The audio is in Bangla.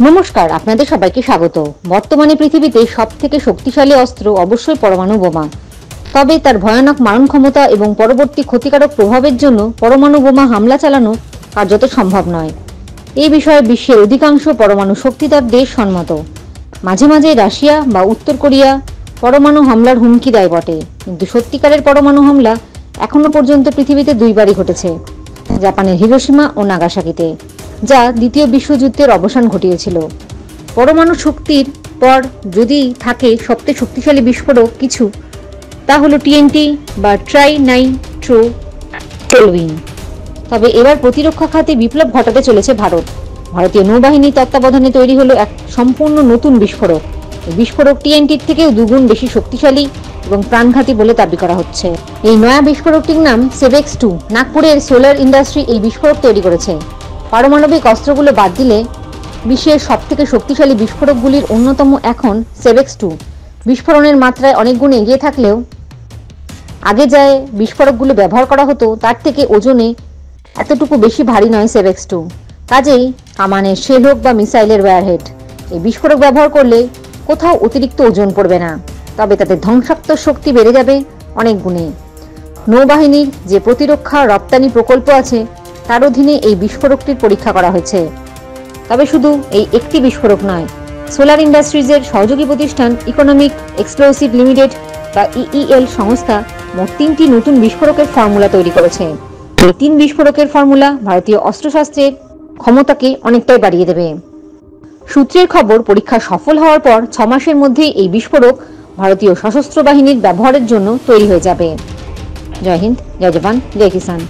নমস্কার, আপনাদের সবাইকে স্বাগত। বর্তমানে পৃথিবীতে সবথেকে শক্তিশালী অস্ত্র অবশ্যই পরমাণু বোমা। তবে তার ভয়ানক মারণ ক্ষমতা এবং পরবর্তী ক্ষতিকারক প্রভাবের জন্য পরমাণু বোমা হামলা চালানো কার্যত সম্ভব নয়। এই বিষয়ে বিশ্বের অধিকাংশ পরমাণু শক্তিধর দেশ সম্মত। মাঝে মাঝে রাশিয়া বা উত্তর কোরিয়া পরমাণু হামলার হুমকি দেয় বটে, কিন্তু সত্যিকারের পরমাণু হামলা এখনো পর্যন্ত পৃথিবীতে দুইবারই ঘটেছে। জাপানের হিরোশিমা ও নাগাসাকিতে, যা দ্বিতীয় বিশ্বযুদ্ধের অবসান ঘটিয়েছিল। পরমাণু শক্তির পর যদি থাকে সবচেয়ে শক্তিশালী বিস্ফোরক কিছু, তা হলো টিএনটি বা ট্রাইনাইট্রোটোলুইন। তবে এবার প্রতিরক্ষা খাতে বিপ্লব ঘটাতে চলেছে ভারত। ভারতীয় নৌবাহিনীর তত্ত্বাবধানে তৈরি হলো এক সম্পূর্ণ নতুন বিস্ফোরক। এই বিস্ফোরক টিএনটির থেকেও দুগুণ বেশি শক্তিশালী এবং প্রাণঘাতী বলে দাবি করা হচ্ছে। এই নয়া বিস্ফোরকটির নাম সেভেক্স 2। নাগপুরের সোলার ইন্ডাস্ট্রি এই বিস্ফোরক তৈরি করেছে। পারমাণবিক অস্ত্রগুলো বাদ দিলে বিশ্বের সবথেকে শক্তিশালী বিস্ফোরকগুলির অন্যতম এখন সেভেক্স 2। বিস্ফোরণের মাত্রায় অনেক গুণ এগিয়ে থাকলেও আগে যায় বিস্ফোরকগুলো ব্যবহার করা হতো তার থেকে ওজনে এতটুকু বেশি ভারী নয় সেভেক্স 2। কাজেই কামানের শেল হোক বা মিসাইলের ওয়্যারহেড, এই বিস্ফোরক ব্যবহার করলে কোথাও অতিরিক্ত ওজন পড়বে না, তবে তাদের ধ্বংসাত্মক শক্তি বেড়ে যাবে অনেক গুণে। নৌবাহিনীর যে প্রতিরক্ষা রপ্তানি প্রকল্প আছে তার অধীনে এই বিস্ফোরকটির পরীক্ষা করা হয়েছে। তবে শুধু এই একটি বিস্ফোরক নয়, সোলার ইন্ডাস্ট্রিজের সহযোগী প্রতিষ্ঠান ইকোনমিক এক্সপ্লোসিভ লিমিটেড বা ইইএল সংস্থা মোট 3টি নতুন বিস্ফোরকের ফর্মুলা তৈরি করেছে। এই 3 বিস্ফোরকের ফর্মুলা ভারতীয় অস্ত্রশস্ত্রের ক্ষমতাকে অনেকটাই বাড়িয়ে দেবে। সূত্রের খবর, পরীক্ষা সফল হওয়ার পর 6 মাসের মধ্যেই এই বিস্ফোরক ভারতীয় সশস্ত্র বাহিনীর ব্যবহারের জন্য তৈরি হয়ে যাবে। জয় হিন্দ, জয় জওয়ান, জয় কিষান।